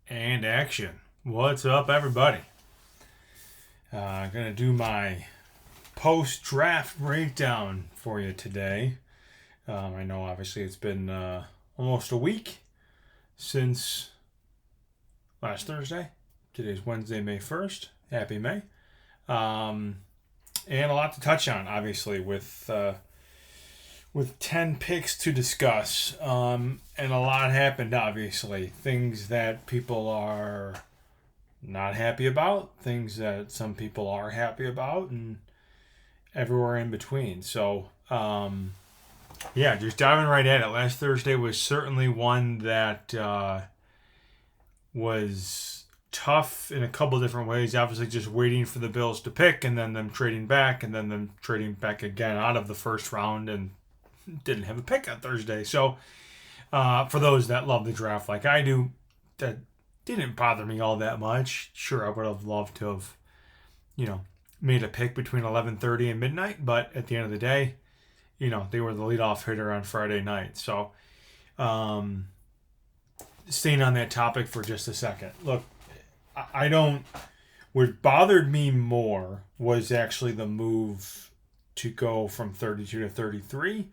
And action. What's up, everybody? I'm going to do my post draft breakdown for you today. I know, obviously, it's been almost a week since last Thursday. Today's Wednesday, May 1st. Happy May. And a lot to touch on, obviously, with 10 picks to discuss. And a lot happened, obviously. Things that people are not happy about, things that some people are happy about, and everywhere in between. So, yeah, just diving right at it. Last Thursday was certainly one that was tough in a couple different ways. Obviously, just waiting for the Bills to pick, and then them trading back, and then them trading back again out of the first round, and didn't have a pick on Thursday. So, for those that love the draft like I do, that didn't bother me all that much. Sure, I would have loved to have, made a pick between 11:30 and midnight, but at the end of the day, they were the leadoff hitter on Friday night. So, staying on that topic for just a second. Look, I don't. What bothered me more was actually the move to go from 32 to 33,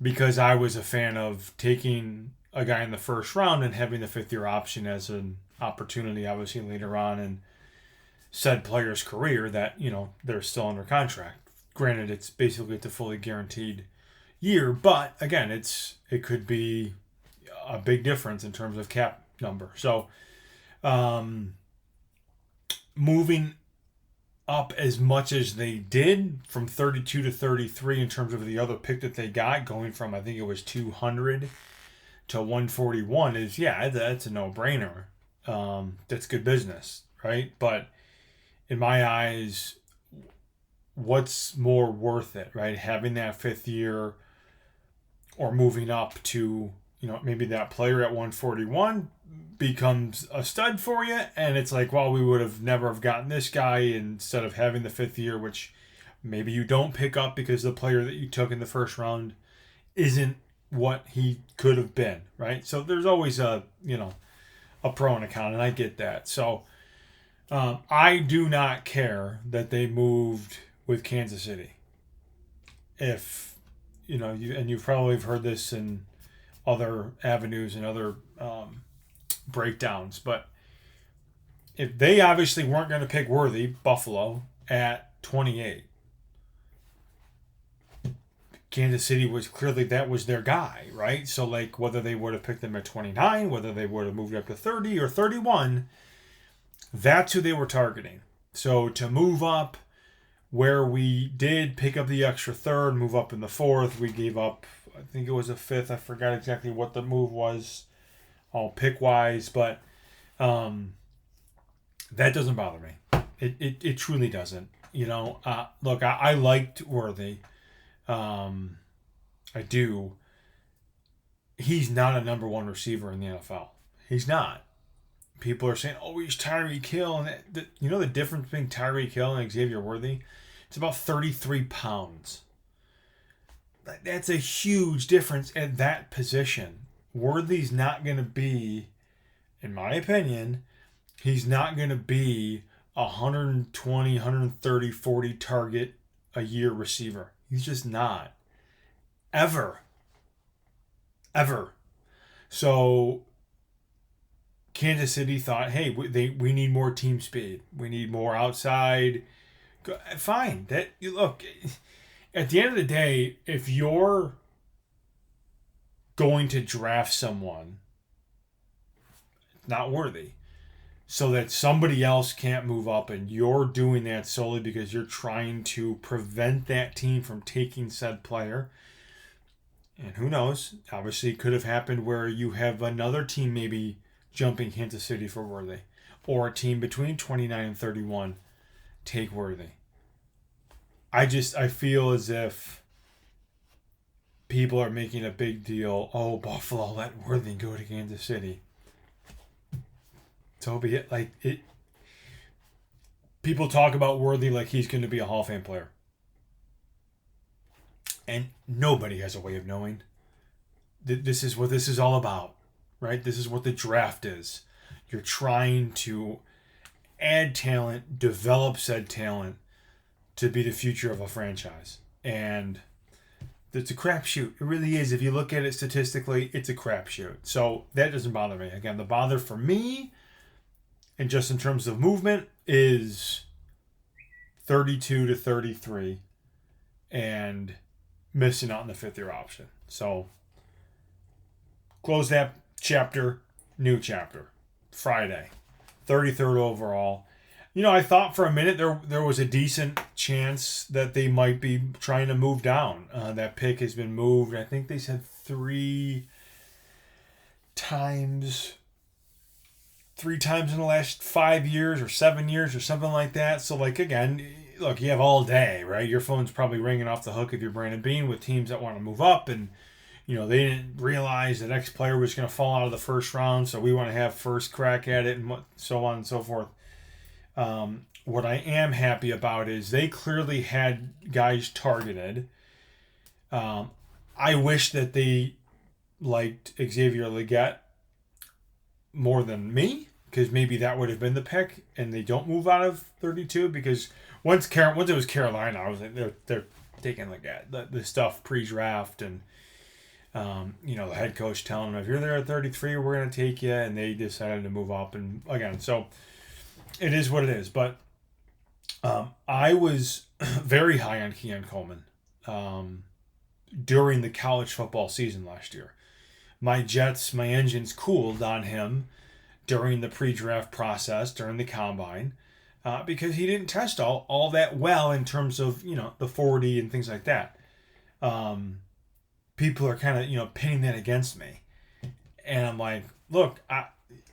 because I was a fan of taking a guy in the first round and having the fifth year option as an opportunity, obviously, later on in said player's career that, they're still under contract. Granted, it's basically a fully guaranteed year, but again, it could be a big difference in terms of cap number. So, moving up as much as they did from 32 to 33 in terms of the other pick that they got, going from, I think it was 200 to 141, is, that's a no-brainer. That's good business, right? But in my eyes, what's more worth it, right? Having that fifth year, or moving up to, maybe that player at 141 becomes a stud for you, and it's like, well, we would have never have gotten this guy instead of having the fifth year, which maybe you don't pick up because the player that you took in the first round isn't what he could have been, right? So there's always a pro and a con, and I get that. So I do not care that they moved with Kansas City. If you've probably heard this in other avenues and other breakdowns, but if they obviously weren't going to pick Worthy, Buffalo, at 28, Kansas City was clearly, that was their guy, right? So, like, whether they would have picked them at 29, whether they would have moved up to 30 or 31, that's who they were targeting. So to move up where we did pick up the extra third, move up in the fourth, we gave up, I think it was a fifth. I forgot exactly what the move was, all pick wise, but that doesn't bother me. It truly doesn't. Look, I liked Worthy. I do. He's not a number one receiver in the NFL. He's not. People are saying, "Oh, he's Tyreek Hill," and the difference between Tyreek Hill and Xavier Worthy? It's about 33 pounds. That's a huge difference at that position. Worthy's not going to be, in my opinion, he's not going to be 120, 130, 40 target a year receiver. He's just not. Ever. Ever. So Kansas City thought, hey, we need more team speed. We need more outside. Fine. Look, at the end of the day, if you're going to draft someone not Worthy, so that somebody else can't move up, and you're doing that solely because you're trying to prevent that team from taking said player, and who knows, obviously it could have happened where you have another team maybe jumping Kansas City for Worthy, or a team between 29 and 31 take Worthy. I feel as if people are making a big deal. Oh, Buffalo let Worthy go to Kansas City. So be it. Like it. People talk about Worthy like he's going to be a Hall of Fame player, and nobody has a way of knowing. This is what this is all about, right? This is what the draft is. You're trying to add talent, develop said talent to be the future of a franchise. And it's a crapshoot. It really is. If you look at it statistically, it's a crapshoot. So that doesn't bother me. Again, the bother for me, and just in terms of movement, is 32 to 33 and missing out on the fifth-year option. So close that chapter, new chapter. Friday, 33rd overall. I thought for a minute there was a decent chance that they might be trying to move down. That pick has been moved. I think they said 3 times in the last 5 years or 7 years or something like that. So, again, look, you have all day, right? Your phone's probably ringing off the hook if you're Brandon Beane with teams that want to move up, and they didn't realize that X player was going to fall out of the first round, so we want to have first crack at it, and so on and so forth. What I am happy about is they clearly had guys targeted. I wish that they liked Xavier Legette more than me, because maybe that would have been the pick, and they don't move out of 32, because once it was Carolina, I was like, they're taking Legette. The stuff pre-draft, and the head coach telling them, if you're there at 33, we're going to take you, and they decided to move up. And again, so it is what it is. But I was very high on Keon Coleman during the college football season last year. My engines cooled on him during the pre-draft process, during the combine, because he didn't test all that well in terms of, the 40 and things like that. People are kind of, pinning that against me. And I'm like, look,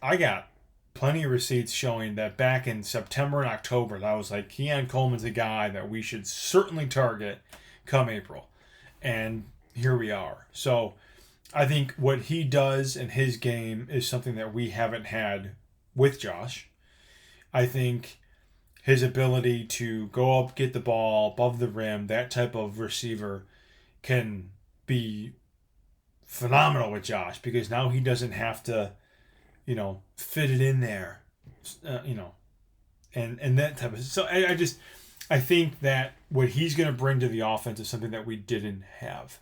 I got plenty of receipts showing that back in September and October, that I was like, Keon Coleman's a guy that we should certainly target come April. And here we are. So I think what he does in his game is something that we haven't had with Josh. I think his ability to go up, get the ball above the rim, that type of receiver can be phenomenal with Josh, because now he doesn't have to, fit it in there, and that type of. So I think that what he's going to bring to the offense is something that we didn't have.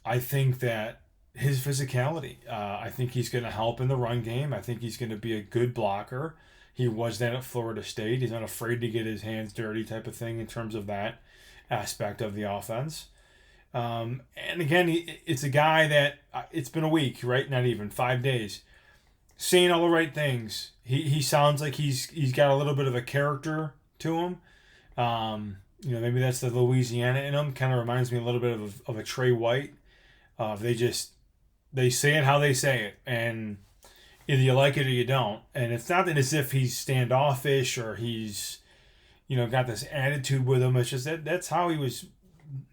I think that his physicality, I think he's going to help in the run game. I think he's going to be a good blocker. He was that at Florida State. He's not afraid to get his hands dirty type of thing in terms of that aspect of the offense. And again, it's a guy that it's been a week, right? Not even 5 days, saying all the right things. He sounds like he's got a little bit of a character to him. Maybe that's the Louisiana in him. Kind of reminds me a little bit of a Trey White. They say it how they say it, and either you like it or you don't. And it's not that as if he's standoffish or he's got this attitude with him. It's just that's how he was,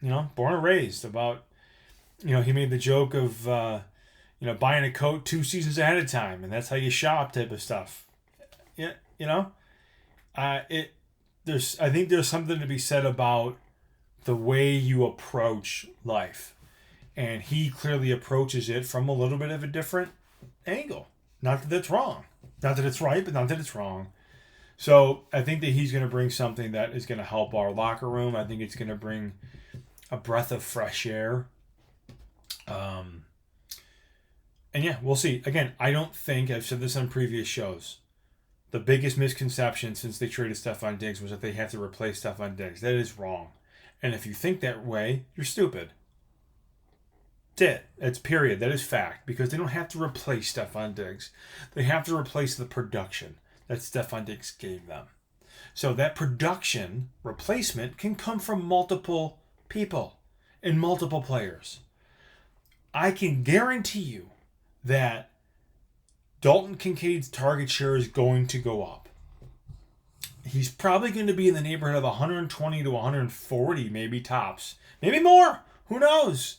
born and raised. About, he made the joke of, buying a coat 2 seasons ahead of time, and that's how you shop type of stuff. Yeah, I think there's something to be said about the way you approach life, and he clearly approaches it from a little bit of a different angle. Not that that's wrong, not that it's right, but not that it's wrong. So I think that he's going to bring something that is going to help our locker room. I think it's going to bring a breath of fresh air. And yeah, we'll see. Again, I don't think, I've said this on previous shows, the biggest misconception since they traded Stefon Diggs was that they have to replace Stefon Diggs. That is wrong. And if you think that way, you're stupid. That's it. That's period. That is fact. Because they don't have to replace Stefon Diggs. They have to replace the production that Stefon Diggs gave them. So that production replacement can come from multiple people and multiple players. I can guarantee you that Dalton Kincaid's target share is going to go up. He's probably going to be in the neighborhood of 120 to 140, maybe tops. Maybe more. Who knows?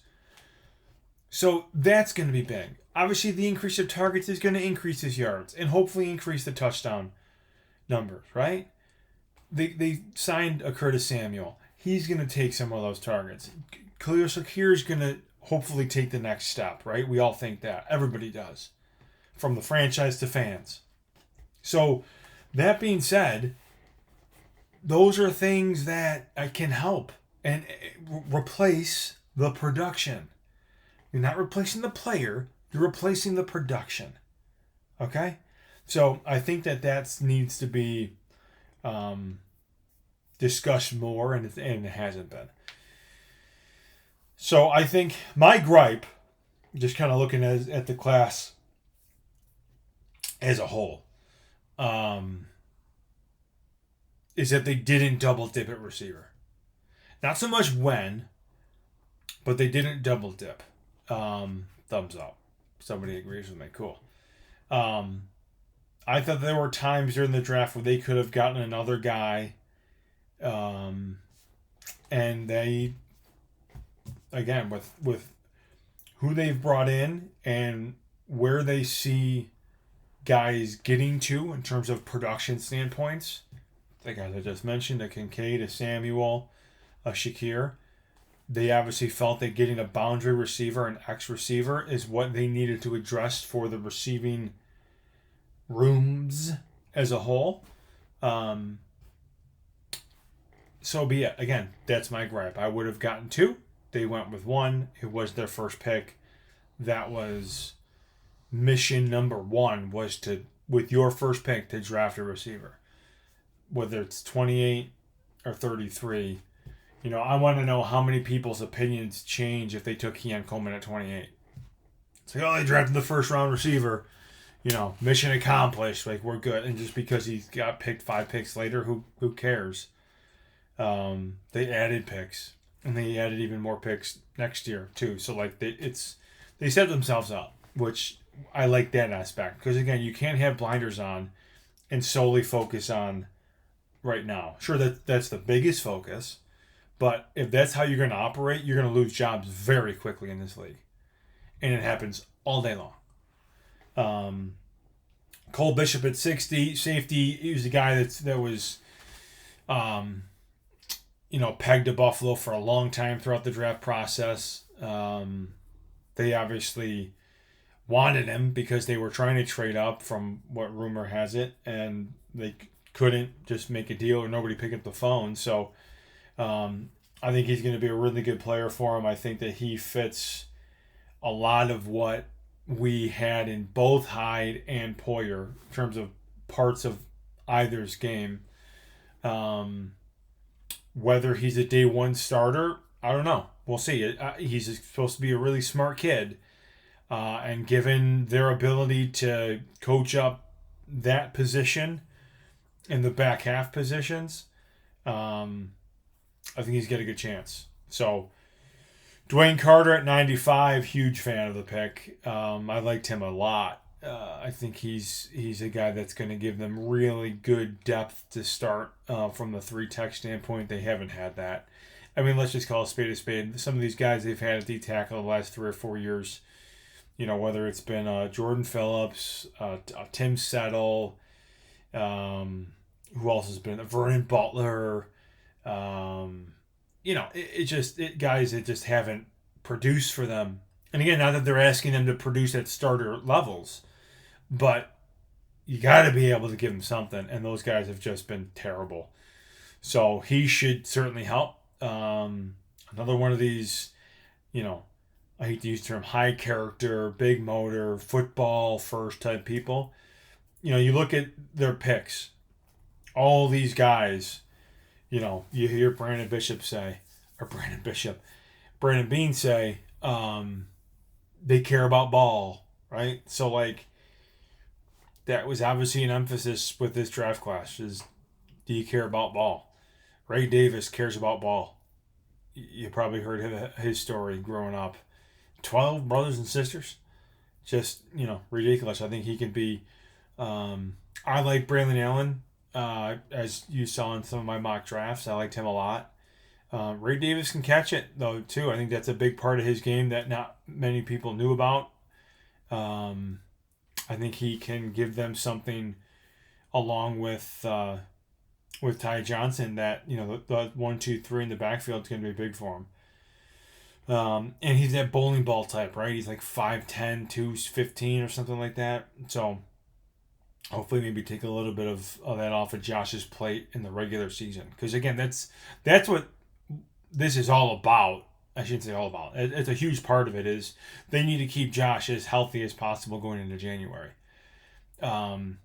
So that's going to be big. Obviously, the increase of targets is going to increase his yards and hopefully increase the touchdown numbers, right? They signed a Curtis Samuel. He's going to take some of those targets. Khalil Shakir is going to hopefully take the next step, right? We all think that. Everybody does, from the franchise to fans. So, that being said, those are things that can help and replace the production. You're not replacing the player, you're replacing the production. Okay? So, I think that needs to be discussed more, and it hasn't been. So I think my gripe, just kind of looking at the class as a whole, is that they didn't double dip at receiver. Not so much when, but they didn't double dip. Thumbs up. Somebody agrees with me. Cool. I thought there were times during the draft where they could have gotten another guy, and they, again, with who they've brought in and where they see guys getting to in terms of production standpoints, the guys I just mentioned, a Kincaid, a Samuel, a Shakir, they obviously felt that getting a boundary receiver, an X receiver, is what they needed to address for the receiving rooms as a whole. So be it. Again, that's my gripe. I would have gotten two. They went with one. It was their first pick. That was mission number one, was to, with your first pick, to draft a receiver. Whether it's 28 or 33. I want to know how many people's opinions change if they took Keon Coleman at 28. It's like, oh, they drafted the first round receiver. Mission accomplished. Like, we're good. And just because he got picked 5 picks later, who cares? They added picks. And they added even more picks next year, too. So, like, they set themselves up, which I like that aspect. Because, again, you can't have blinders on and solely focus on right now. Sure, that's the biggest focus. But if that's how you're going to operate, you're going to lose jobs very quickly in this league. And it happens all day long. Cole Bishop at 60, safety. He was a guy that was, pegged to Buffalo for a long time throughout the draft process. They obviously wanted him because they were trying to trade up, from what rumor has it, and they couldn't just make a deal or nobody pick up the phone. So I think he's going to be a really good player for him. I think that he fits a lot of what we had in both Hyde and Poyer in terms of parts of either's game. Whether he's a day one starter, I don't know. We'll see. He's supposed to be a really smart kid. And given their ability to coach up that position and the back half positions, I think he's got a good chance. So, Dwayne Carter at 95, huge fan of the pick. I liked him a lot. I think he's a guy that's going to give them really good depth to start from the 3-tech standpoint. They haven't had that. I mean, let's just call a spade a spade. Some of these guys they've had at D-tackle the last 3 or 4 years, whether it's been Jordan Phillips, Tim Settle, who else has been? Vernon Butler. Guys that just haven't produced for them. And again, not that they're asking them to produce at starter levels, but you got to be able to give them something. And those guys have just been terrible. So he should certainly help. Another one of these, I hate to use the term, high character, big motor, football first type people. You look at their picks. All these guys, you hear Brandon Beane say, they care about ball, right? So, like, that was obviously an emphasis with this draft class is, do you care about ball? Ray Davis cares about ball. You probably heard his story growing up. 12 brothers and sisters. Just, ridiculous. I think he can be... I like Braylon Allen, as you saw in some of my mock drafts. I liked him a lot. Ray Davis can catch it, though, too. I think that's a big part of his game that not many people knew about. I think he can give them something along with Ty Johnson that, the 1, 2, 3 in the backfield is going to be big for him. And he's that bowling ball type, right? He's like 5'10", 215 or something like that. So hopefully maybe take a little bit of that off of Josh's plate in the regular season. Because again, that's what this is all about. I shouldn't say all about. It's a huge part of it is they need to keep Josh as healthy as possible going into January. Um,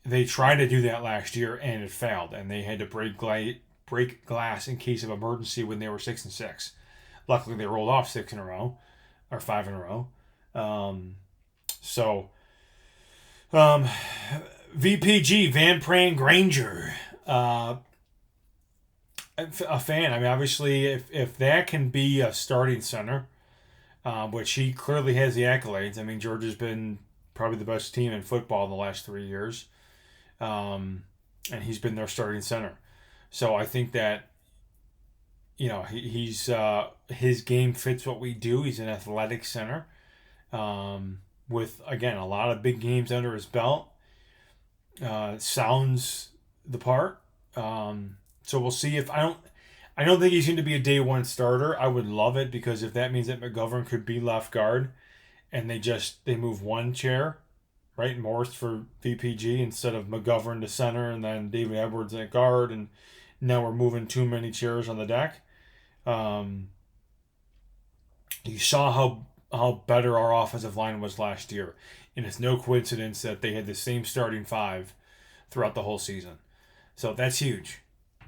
they tried to do that last year and it failed, and they had to break glass in case of emergency when they were 6-6. Luckily, they rolled off 6 in a row or 5 in a row. So VPG Van Pran Granger, a fan. I mean, obviously, if that can be a starting center, which he clearly has the accolades. I mean, Georgia's been probably the best team in football in the last 3 years, and he's been their starting center. So I think that he's his game fits what we do. He's an athletic center, with again a lot of big games under his belt. Sounds the part. So we'll see if I don't think he's going to be a day one starter. I would love it because if that means that McGovern could be left guard, and they move one chair, right, Morris for VPG instead of McGovern to center and then David Edwards at guard, and now we're moving too many chairs on the deck. You saw how better our offensive line was last year, and it's no coincidence that they had the same starting five throughout the whole season. So that's huge.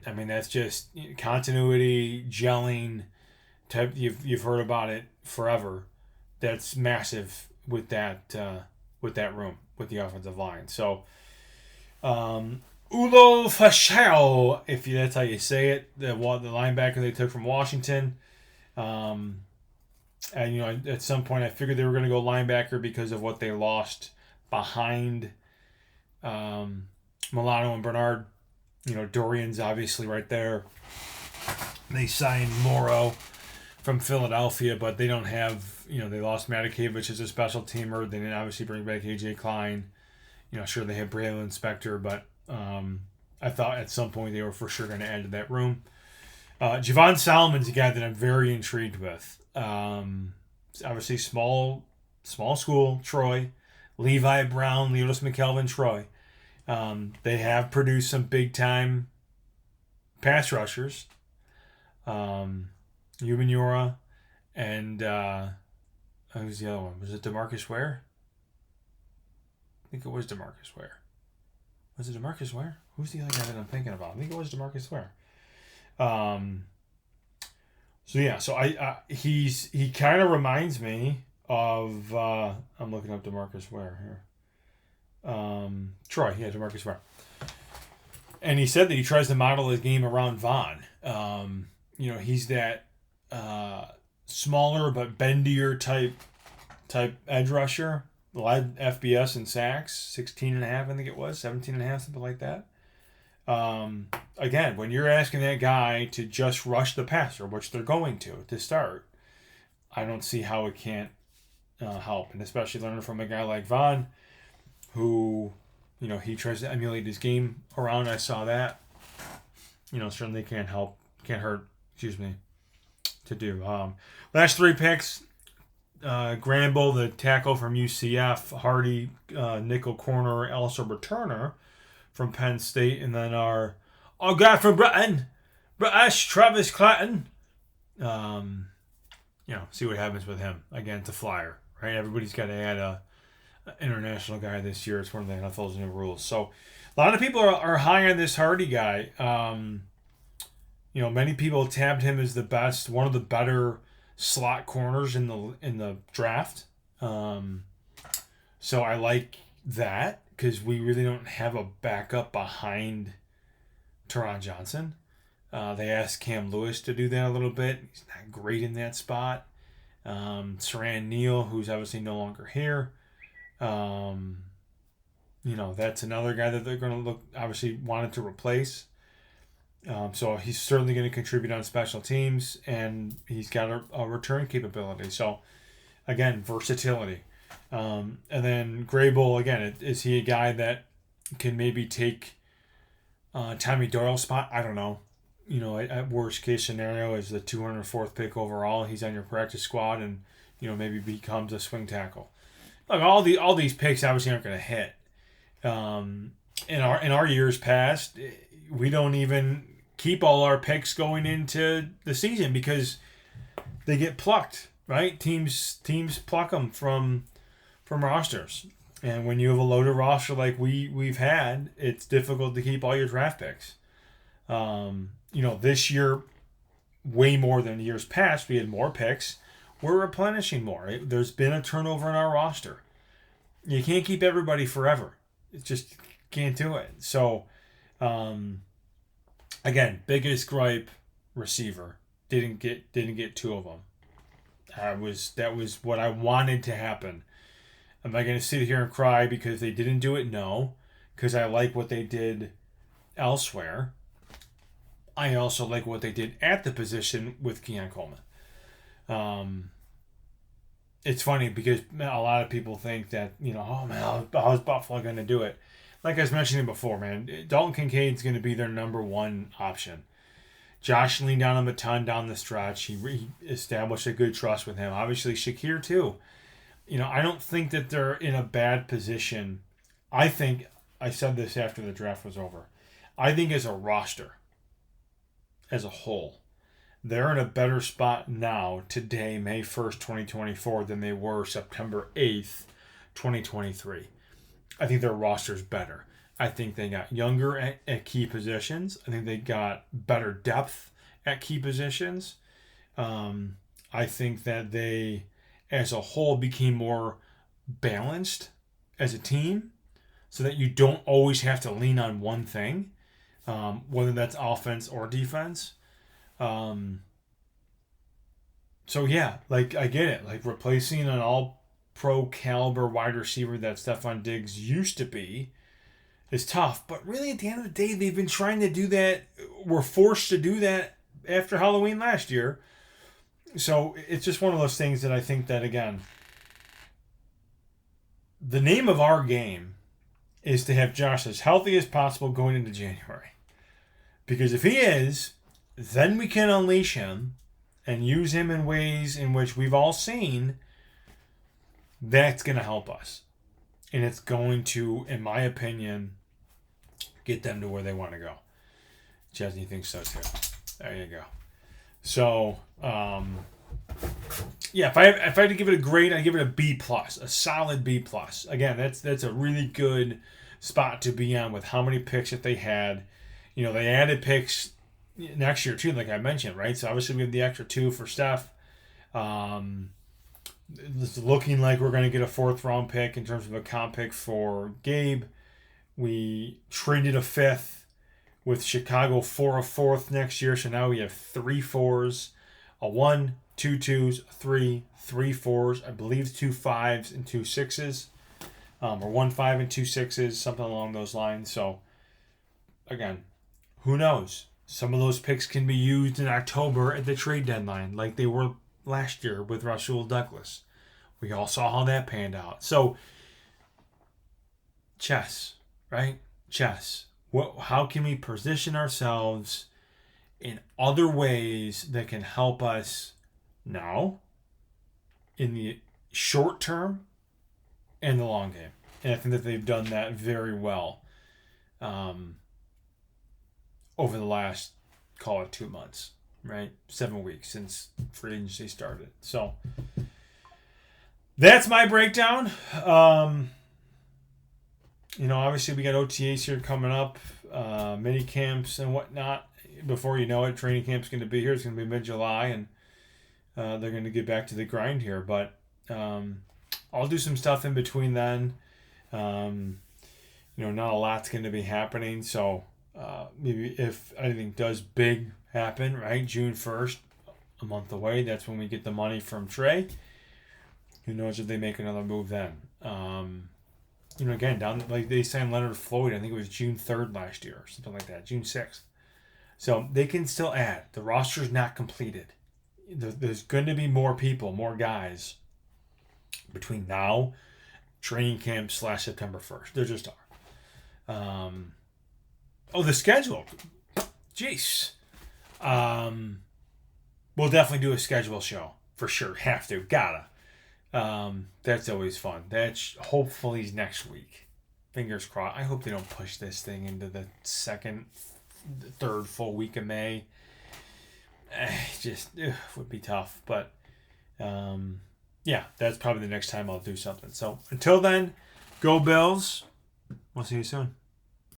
I mean, that's just continuity, gelling. You've heard about it forever. That's massive with that room with the offensive line. So, Ulo Fashao, if that's how you say it, the linebacker they took from Washington. And at some point I figured they were going to go linebacker because of what they lost behind Milano and Bernard. Dorian's obviously right there. They signed Morrow from Philadelphia, but they don't have, they lost Matakevich as a special teamer. They didn't obviously bring back A.J. Klein. Sure, they have Braylon Spector, but I thought at some point they were for sure going to add to that room. Javon Solomon's a guy that I'm very intrigued with. Obviously, small school, Troy. Levi Brown, Leotis McKelvin, Troy. They have produced some big-time pass rushers. Umanura and who's the other one? Was it DeMarcus Ware? I think it was DeMarcus Ware. Was it DeMarcus Ware? Who's the other guy that I'm thinking about? I think it was DeMarcus Ware. He kind of reminds me of I'm looking up DeMarcus Ware here. Troy, DeMarcus Ware. And he said that he tries to model his game around Vaughn. He's that smaller but bendier type edge rusher. Led FBS in sacks, 16 and a half, I think it was, 17 and a half, something like that. Again, when you're asking that guy to just rush the passer, which they're going to start, I don't see how it can't help. And especially learning from a guy like Vaughn, who, he tries to emulate his game around. I saw that. Certainly can't hurt, to do. Last 3 picks, Granville, the tackle from UCF, Hardy, nickel corner, also returner from Penn State, and then our guy from Britain, British Travis Clatton. See what happens with him. Again, it's a flyer, right? Everybody's got to add a international guy this year. It's one of the NFL's new rules. So a lot of people are high on this Hardy guy. Many people tabbed him as the best, one of the better slot corners in the draft. So I like that because we really don't have a backup behind Teron Johnson. They asked Cam Lewis to do that a little bit. He's not great in that spot. Saran Neal, who's obviously no longer here. That's another guy that they're going to wanted to replace. So he's certainly going to contribute on special teams, and he's got a return capability. So, again, versatility. And then Grable, again, is he a guy that can maybe take Tommy Doyle's spot? I don't know. at worst case scenario is the 204th pick overall. He's on your practice squad and, maybe becomes a swing tackle. Look, all these picks obviously aren't going to hit. In our years past, we don't even keep all our picks going into the season because they get plucked, right? Teams pluck them from rosters. And when you have a loaded roster like we've had, it's difficult to keep all your draft picks. This year, way more than years past, we had more picks. We're replenishing more. There's been a turnover in our roster. You can't keep everybody forever. It just can't do it. So, again, biggest gripe, receiver. Didn't get two of them. That was what I wanted to happen. Am I going to sit here and cry because they didn't do it? No, because I like what they did elsewhere. I also like what they did at the position with Keon Coleman. It's funny because a lot of people think that, oh man, how's Buffalo going to do it? Like I was mentioning before, man, Dalton Kincaid's going to be their number one option. Josh leaned on him a ton down the stretch. He established a good trust with him. Obviously, Shakir too. I don't think that they're in a bad position. I think, I said this after the draft was over, I think as a roster, as a whole, they're in a better spot now, today, May 1st, 2024, than they were September 8th, 2023. I think their roster's better. I think they got younger at key positions. I think they got better depth at key positions. I think that they, as a whole, became more balanced as a team so that you don't always have to lean on one thing, whether that's offense or defense. So yeah, like I get it. Like replacing an all-pro caliber wide receiver that Stefon Diggs used to be is tough. But really, at the end of the day, they've been trying to do that. Were forced to do that after Halloween last year. So it's just one of those things that I think that, again, the name of our game is to have Josh as healthy as possible going into January. Because if he is, then we can unleash him and use him in ways in which we've all seen. That's going to help us. And it's going to, in my opinion, get them to where they want to go. Chesney thinks so too. There you go. So, yeah, if I had to give it a grade, I'd give it a B+, a solid B+. Again, that's a really good spot to be on with how many picks that they had. They added picks next year too, like I mentioned, right? So obviously we have the extra 2 for Steph. It's looking like we're going to get a 4th round pick in terms of a comp pick for Gabe. We traded a 5th with Chicago for a 4th next year. So now we have 3 4s, a 1, 2 2s, 3 4s, I believe 2 5s and 2 6s, or 1 5 and 2 6s, something along those lines. So again, who knows? Some of those picks can be used in October at the trade deadline, like they were last year with Rasul Douglas. We all saw how that panned out. So, chess, right? Chess. How can we position ourselves in other ways that can help us now, in the short term, and the long game? And I think that they've done that very well over the last, call it 2 months, right? 7 weeks since free agency started. So that's my breakdown. Obviously we got OTAs here coming up, mini camps and whatnot. Before you know it, training camp's going to be here. It's going to be mid-July, and they're going to get back to the grind here. But I'll do some stuff in between then. Not a lot's going to be happening, so maybe if anything does big happen, right? June 1st, a month away. That's when we get the money from Trey. Who knows if they make another move then? Again, down like they signed Leonard Floyd. I think it was June 3rd last year, or something like that. June 6th. So they can still add. The roster's not completed. There's going to be more people, more guys between now, training camp / September 1st. There just are. The schedule. Jeez. We'll definitely do a schedule show for sure. Have to, gotta. That's always fun. That's hopefully next week. Fingers crossed. I hope they don't push this thing into the third full week of May. Just would be tough, but yeah, that's probably the next time I'll do something. So until then, go Bills. We'll see you soon.